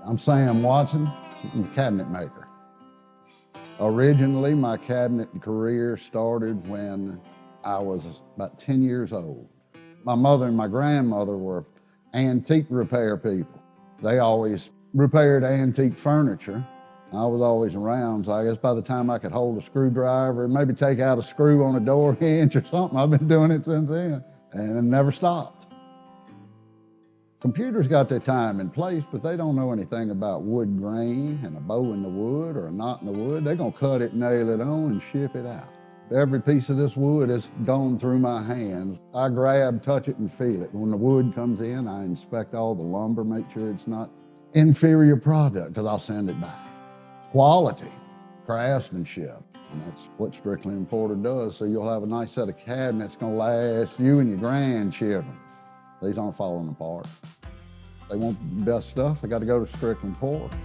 I'm Sam Watson, I'm a cabinet maker. Originally, my cabinet career started when I was about 10 years old. My mother and my grandmother were antique repair people. They always repaired antique furniture. I was always around, so I guess by the time I could hold a screwdriver and maybe take out a screw on a door hinge or something, I've been doing it since then, and it never stopped. Computers got their time and place, but they don't know anything about wood grain and a bow in the wood or a knot in the wood. They're gonna cut it, nail it on, and ship it out. Every piece of this wood has gone through my hands. I grab, touch it, and feel it. When the wood comes in, I inspect all the lumber, make sure it's not inferior product, because I'll send it back. Quality, craftsmanship, and that's what Stricklin Porter does, so you'll have a nice set of cabinets gonna last you and your grandchildren. These aren't falling apart. They want the best stuff, they gotta go to Stricklin Porter.